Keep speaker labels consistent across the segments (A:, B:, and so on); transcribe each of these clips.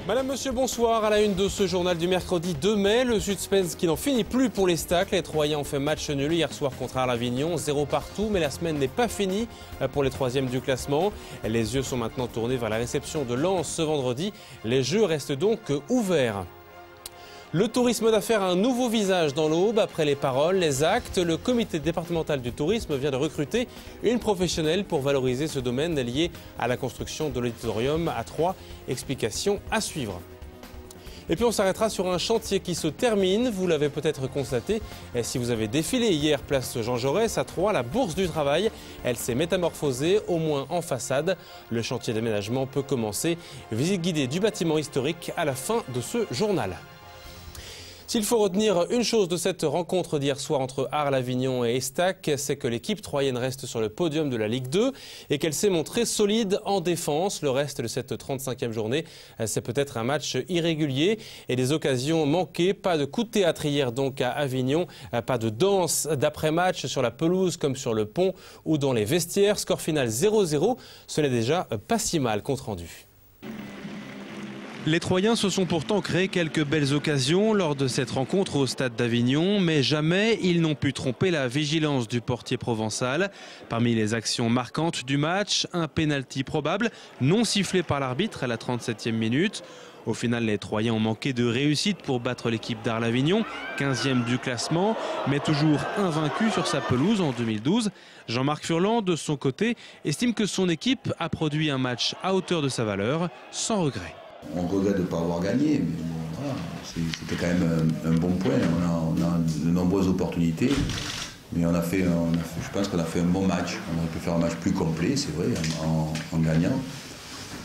A: Madame, monsieur, bonsoir. À la une de ce journal du mercredi 2 mai, le suspense qui n'en finit plus pour les Stacks. Les Troyens ont fait match nul hier soir contre Arles-Avignon, 0 partout, mais la semaine n'est pas finie pour les troisièmes du classement. Les yeux sont maintenant tournés vers la réception de Lens ce vendredi. Les jeux restent donc ouverts. Le tourisme d'affaires a un nouveau visage dans l'Aube. Après les paroles, les actes, le comité départemental du tourisme vient de recruter une professionnelle pour valoriser ce domaine lié à la construction de l'auditorium à Troyes. Explication à suivre. Et puis on s'arrêtera sur un chantier qui se termine. Vous l'avez peut-être constaté si vous avez défilé hier place Jean Jaurès à Troyes. La Bourse du Travail, elle s'est métamorphosée, au moins en façade. Le chantier d'aménagement peut commencer. Visite guidée du bâtiment historique à la fin de ce journal. S'il faut retenir une chose de cette rencontre d'hier soir entre Arles-Avignon et Estac, c'est que l'équipe troyenne reste sur le podium de la Ligue 2 et qu'elle s'est montrée solide en défense. Le reste de cette 35e journée, c'est peut-être un match irrégulier et des occasions manquées. Pas de coup de théâtre hier donc à Avignon, pas de danse d'après-match sur la pelouse comme sur le pont ou dans les vestiaires. Score final 0-0, ce n'est déjà pas si mal, compte rendu.
B: Les Troyens se sont pourtant créé quelques belles occasions lors de cette rencontre au stade d'Avignon, mais jamais ils n'ont pu tromper la vigilance du portier provençal. Parmi les actions marquantes du match, un pénalty probable, non sifflé par l'arbitre à la 37e minute. Au final, les Troyens ont manqué de réussite pour battre l'équipe d'Arles-Avignon, 15e du classement, mais toujours invaincu sur sa pelouse en 2012. Jean-Marc Furlan, de son côté, estime que son équipe a produit un match à hauteur de sa valeur, sans regret.
C: On regrette de ne pas avoir gagné, mais bon, voilà, c'était quand même un bon point. On a de nombreuses opportunités, mais je pense qu'on a fait un bon match. On aurait pu faire un match plus complet, c'est vrai, en gagnant.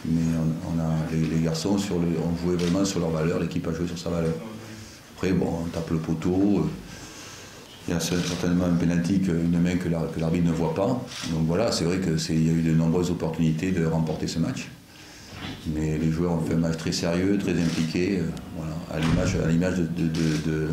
C: Mais les garçons, on jouait vraiment sur leur valeur, l'équipe a joué sur sa valeur. Après, bon, on tape le poteau. Il y a certainement un pénalty, une main que l'arbitre ne voit pas. Donc voilà, c'est vrai qu'il y a eu de nombreuses opportunités de remporter ce match. Mais les joueurs ont fait un match très sérieux, très impliqué, voilà, à l'image de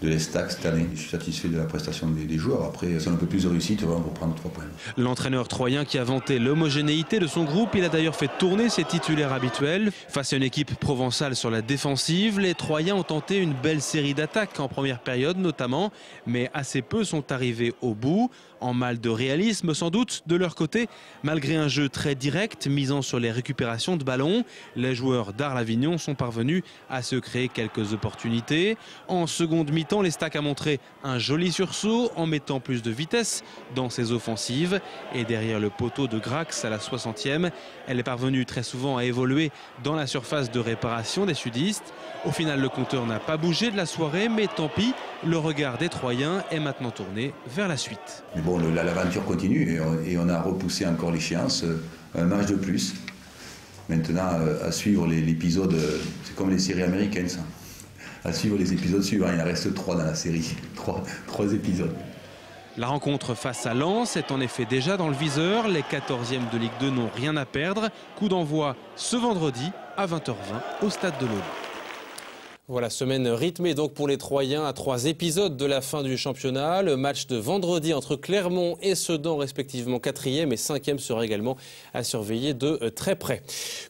C: l'Estac cette année. Je suis satisfait de la prestation des joueurs. Après, si on a un peu plus de réussite, on va prendre 3 points.
B: L'entraîneur troyen qui a vanté l'homogénéité de son groupe, il a d'ailleurs fait tourner ses titulaires habituels. Face à une équipe provençale sur la défensive, les Troyens ont tenté une belle série d'attaques en première période notamment, mais assez peu sont arrivés au bout. En mal de réalisme sans doute de leur côté, malgré un jeu très direct misant sur les récupérations de ballons, les joueurs d'Arles-Avignon sont parvenus à se créer quelques opportunités. En seconde mi-temps, l'Estac a montré un joli sursaut en mettant plus de vitesse dans ses offensives. Et derrière le poteau de Grax à la 60e, elle est parvenue très souvent à évoluer dans la surface de réparation des sudistes. Au final, le compteur n'a pas bougé de la soirée, mais tant pis, le regard des Troyens est maintenant tourné vers la suite.
C: Mais bon, l'aventure continue et on a repoussé encore l'échéance, un match de plus. Maintenant, à suivre l'épisode, c'est comme les séries américaines, ça. À suivre les épisodes suivants, il en reste 3 dans la série, 3 épisodes.
B: La rencontre face à Lens est en effet déjà dans le viseur. Les 14e de Ligue 2 n'ont rien à perdre. Coup d'envoi ce vendredi à 20h20 au stade de l'Aube.
A: Voilà, semaine rythmée donc pour les Troyens à 3 épisodes de la fin du championnat. Le match de vendredi entre Clermont et Sedan, respectivement 4e et 5e, sera également à surveiller de très près.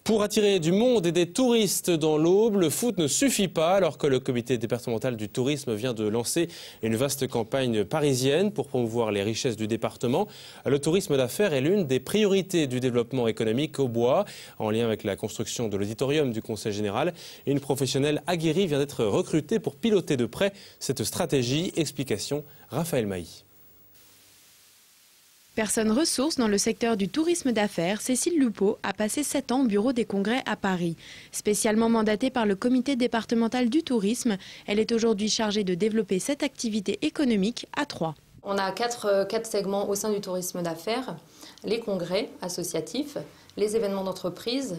A: Pour attirer du monde et des touristes dans l'Aube, le foot ne suffit pas alors que le comité départemental du tourisme vient de lancer une vaste campagne parisienne pour promouvoir les richesses du département. Le tourisme d'affaires est l'une des priorités du développement économique au Bois. En lien avec la construction de l'auditorium du Conseil général, une professionnelle aguerrie vient d'être recrutée pour piloter de près cette stratégie. Explication, Raphaël Mailly.
D: Personne ressource dans le secteur du tourisme d'affaires, Cécile Lupeau a passé 7 ans au bureau des congrès à Paris. Spécialement mandatée par le comité départemental du tourisme, elle est aujourd'hui chargée de développer cette activité économique à Troyes.
E: On a quatre segments au sein du tourisme d'affaires: les congrès associatifs, les événements d'entreprise,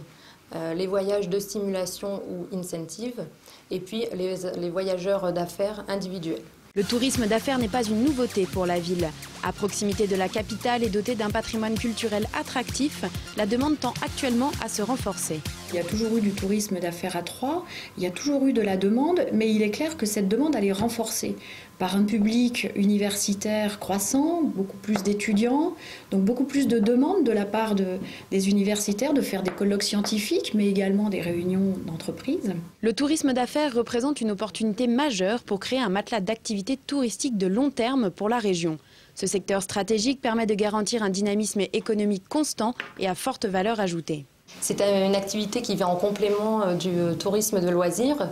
E: les voyages de stimulation ou incentive, et puis les voyageurs d'affaires individuels.
D: Le tourisme d'affaires n'est pas une nouveauté pour la ville. À proximité de la capitale et dotée d'un patrimoine culturel attractif, la demande tend actuellement à se renforcer.
F: Il y a toujours eu du tourisme d'affaires à Troyes, il y a toujours eu de la demande, mais il est clair que cette demande elle est renforcée par un public universitaire croissant, beaucoup plus d'étudiants, donc beaucoup plus de demandes de la part des universitaires de faire des colloques scientifiques, mais également des réunions d'entreprises.
D: Le tourisme d'affaires représente une opportunité majeure pour créer un matelas d'activités touristiques de long terme pour la région. Ce secteur stratégique permet de garantir un dynamisme économique constant et à forte valeur ajoutée.
E: C'est une activité qui vient en complément du tourisme de loisirs,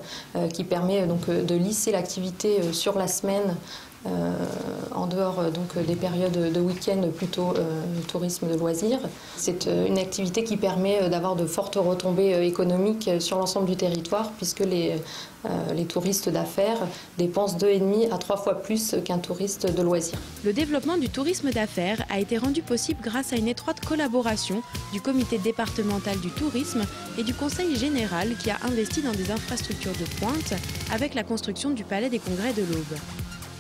E: qui permet donc de lisser l'activité sur la semaine, en dehors donc des périodes de week-end plutôt tourisme de loisirs. C'est une activité qui permet d'avoir de fortes retombées économiques sur l'ensemble du territoire, puisque les touristes d'affaires dépensent 2,5 à 3 fois plus qu'un touriste de loisirs.
D: Le développement du tourisme d'affaires a été rendu possible grâce à une étroite collaboration du comité départemental du tourisme et du conseil général qui a investi dans des infrastructures de pointe avec la construction du palais des congrès de l'Aube.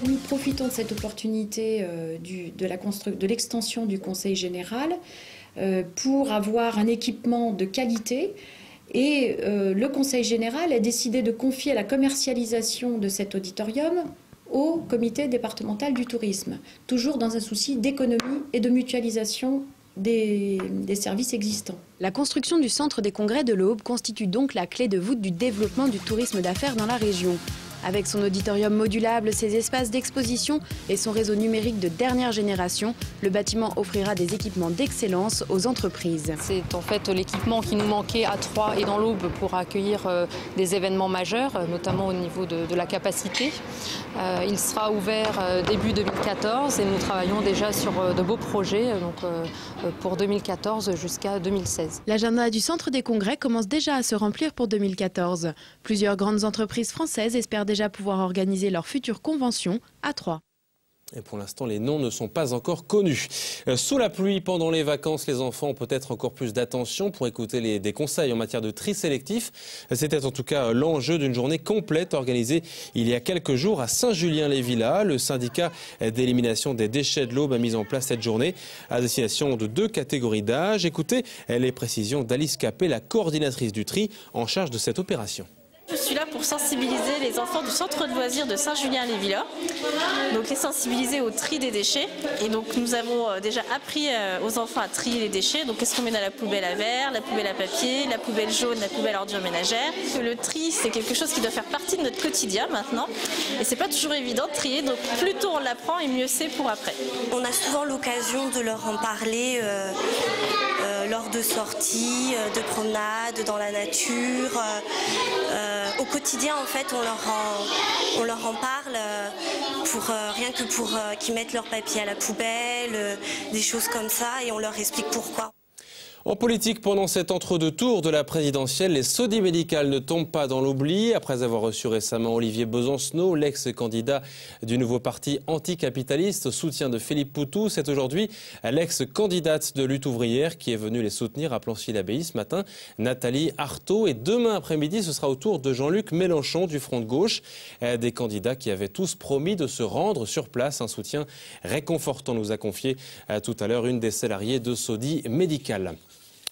F: Nous profitons de cette opportunité de l'extension du conseil général pour avoir un équipement de qualité. Et le Conseil général a décidé de confier la commercialisation de cet auditorium au comité départemental du tourisme, toujours dans un souci d'économie et de mutualisation des services existants.
D: La construction du centre des congrès de l'Aube constitue donc la clé de voûte du développement du tourisme d'affaires dans la région. Avec son auditorium modulable, ses espaces d'exposition et son réseau numérique de dernière génération, le bâtiment offrira des équipements d'excellence aux entreprises.
E: C'est en fait l'équipement qui nous manquait à Troyes et dans l'Aube pour accueillir des événements majeurs, notamment au niveau de la capacité. Il sera ouvert début 2014 et nous travaillons déjà sur de beaux projets pour 2014 jusqu'à 2016.
D: L'agenda du centre des congrès commence déjà à se remplir pour 2014. Plusieurs grandes entreprises françaises espèrent déjà pouvoir organiser leur future convention à Troyes.
A: Et pour l'instant, les noms ne sont pas encore connus. Sous la pluie, pendant les vacances, les enfants ont peut-être encore plus d'attention pour écouter des conseils en matière de tri sélectif. C'était en tout cas l'enjeu d'une journée complète organisée il y a quelques jours à Saint-Julien-les-Villas. Le syndicat d'élimination des déchets de l'Aube a mis en place cette journée à destination de 2 catégories d'âge. Écoutez les précisions d'Alice Capet, la coordinatrice du tri en charge de cette opération.
G: Je suis là pour sensibiliser les enfants du centre de loisirs de Saint-Julien-les-Villas, donc les sensibiliser au tri des déchets. Et donc nous avons déjà appris aux enfants à trier les déchets. Donc qu'est-ce qu'on met dans la poubelle à verre, la poubelle à papier, la poubelle jaune, la poubelle ordures ménagères. Le tri, c'est quelque chose qui doit faire partie de notre quotidien maintenant. Et c'est pas toujours évident de trier, donc plus tôt on l'apprend et mieux c'est pour après.
H: On a souvent l'occasion de leur en parler lors de sorties, de promenades dans la nature. Au quotidien, en fait, on leur en parle rien que pour qu'ils mettent leur papier à la poubelle, des choses comme ça, et on leur explique pourquoi.
A: En politique, pendant cet entre-deux-tours de la présidentielle, les sodis médicales ne tombent pas dans l'oubli. Après avoir reçu récemment Olivier Besancenot, l'ex-candidat du nouveau parti anticapitaliste, au soutien de Philippe Poutou, c'est aujourd'hui l'ex-candidate de Lutte ouvrière qui est venue les soutenir à Plancy-l'Abbaye ce matin, Nathalie Arthaud. Et demain après-midi, ce sera au tour de Jean-Luc Mélenchon du Front de Gauche. Des candidats qui avaient tous promis de se rendre sur place. Un soutien réconfortant nous a confié tout à l'heure une des salariées de Sodi Médical.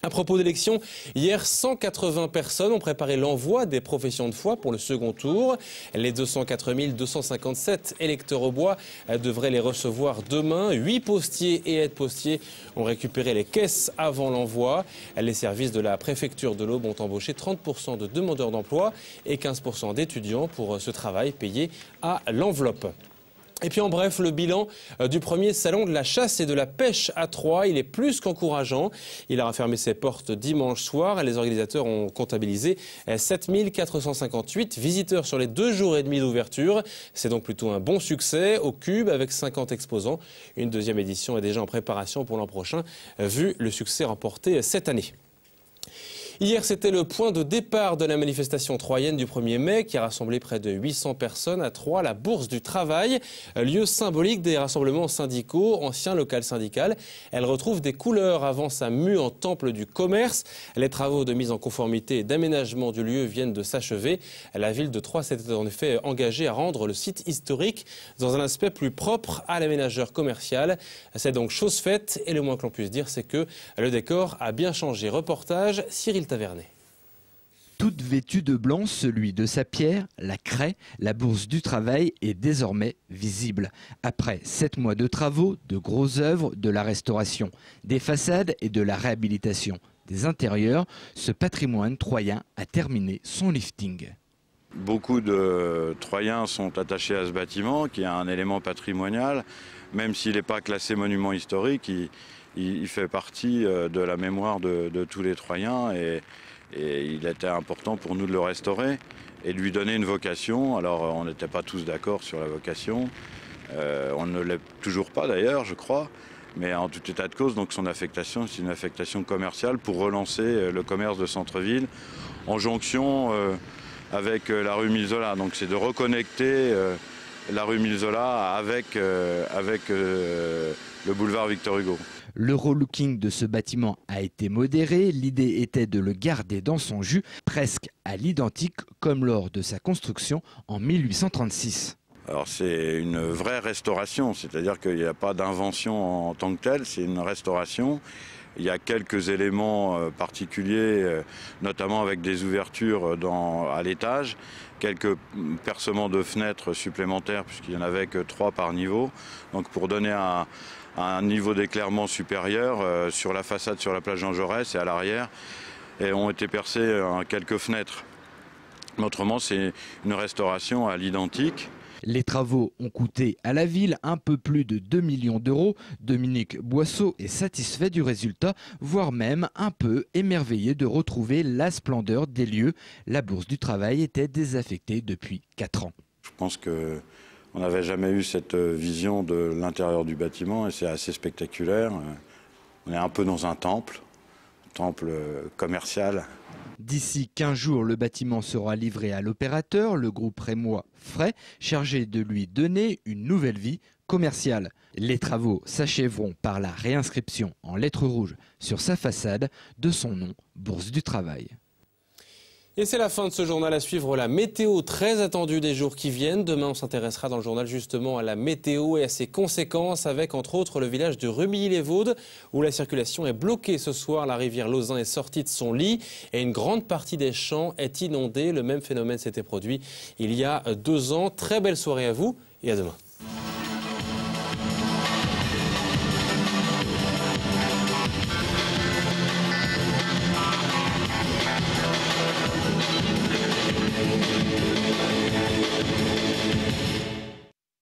A: À propos d'élections, hier, 180 personnes ont préparé l'envoi des professions de foi pour le second tour. Les 204 257 électeurs au bois devraient les recevoir demain. 8 postiers et aides-postiers ont récupéré les caisses avant l'envoi. Les services de la préfecture de l'Aube ont embauché 30% de demandeurs d'emploi et 15% d'étudiants pour ce travail payé à l'enveloppe. Et puis en bref, le bilan du premier salon de la chasse et de la pêche à Troyes, il est plus qu'encourageant. Il a refermé ses portes dimanche soir et les organisateurs ont comptabilisé 7 458 visiteurs sur les 2 jours et demi d'ouverture. C'est donc plutôt un bon succès au Cube avec 50 exposants. Une deuxième édition est déjà en préparation pour l'an prochain, vu le succès remporté cette année. Hier, c'était le point de départ de la manifestation troyenne du 1er mai qui a rassemblé près de 800 personnes à Troyes, la Bourse du Travail, lieu symbolique des rassemblements syndicaux, ancien local syndical. Elle retrouve des couleurs avant sa mue en temple du commerce. Les travaux de mise en conformité et d'aménagement du lieu viennent de s'achever. La ville de Troyes s'était en effet engagée à rendre le site historique dans un aspect plus propre à l'aménageur commercial. C'est donc chose faite et le moins que l'on puisse dire, c'est que le décor a bien changé. Reportage Cyril Tavernet.
I: Toute vêtue de blanc, celui de sa pierre, la craie, la Bourse du Travail est désormais visible. Après 7 mois de travaux, de grosses œuvres, de la restauration, des façades et de la réhabilitation des intérieurs, ce patrimoine troyen a terminé son lifting.
J: Beaucoup de Troyens sont attachés à ce bâtiment qui est un élément patrimonial, même s'il n'est pas classé monument historique, il fait partie de la mémoire de tous les Troyens et il était important pour nous de le restaurer et de lui donner une vocation. Alors on n'était pas tous d'accord sur la vocation, on ne l'est toujours pas d'ailleurs je crois. Mais en tout état de cause, donc son affectation, c'est une affectation commerciale pour relancer le commerce de centre-ville en jonction avec la rue Mille-Zola. Donc c'est de reconnecter la rue Mille-Zola avec le boulevard Victor Hugo.
I: Le relooking de ce bâtiment a été modéré. L'idée était de le garder dans son jus, presque à l'identique comme lors de sa construction en 1836.
J: Alors c'est une vraie restauration, c'est-à-dire qu'il n'y a pas d'invention en tant que telle, c'est une restauration. Il y a quelques éléments particuliers, notamment avec des ouvertures à l'étage, quelques percements de fenêtres supplémentaires puisqu'il n'y en avait que 3 par niveau, donc pour donner un niveau d'éclairement supérieur sur la façade sur la place Jean Jaurès et à l'arrière, et ont été percées quelques fenêtres. Autrement, c'est une restauration à l'identique.
I: Les travaux ont coûté à la ville un peu plus de 2 millions d'euros. Dominique Boisseau est satisfait du résultat, voire même un peu émerveillé de retrouver la splendeur des lieux. La Bourse du Travail était désaffectée depuis 4 ans.
J: Je pense qu'on n'avait jamais eu cette vision de l'intérieur du bâtiment et c'est assez spectaculaire. On est un peu dans un temple commercial.
I: D'ici 15 jours, le bâtiment sera livré à l'opérateur, le groupe rémois Fray, chargé de lui donner une nouvelle vie commerciale. Les travaux s'achèveront par la réinscription en lettres rouges sur sa façade de son nom, Bourse du Travail.
A: Et c'est la fin de ce journal. À suivre la météo très attendue des jours qui viennent. Demain, on s'intéressera dans le journal justement à la météo et à ses conséquences avec entre autres le village de Rumilly-les-Vaudes où la circulation est bloquée ce soir. La rivière Lauzun est sortie de son lit et une grande partie des champs est inondée. Le même phénomène s'était produit il y a 2 ans. Très belle soirée à vous et à demain.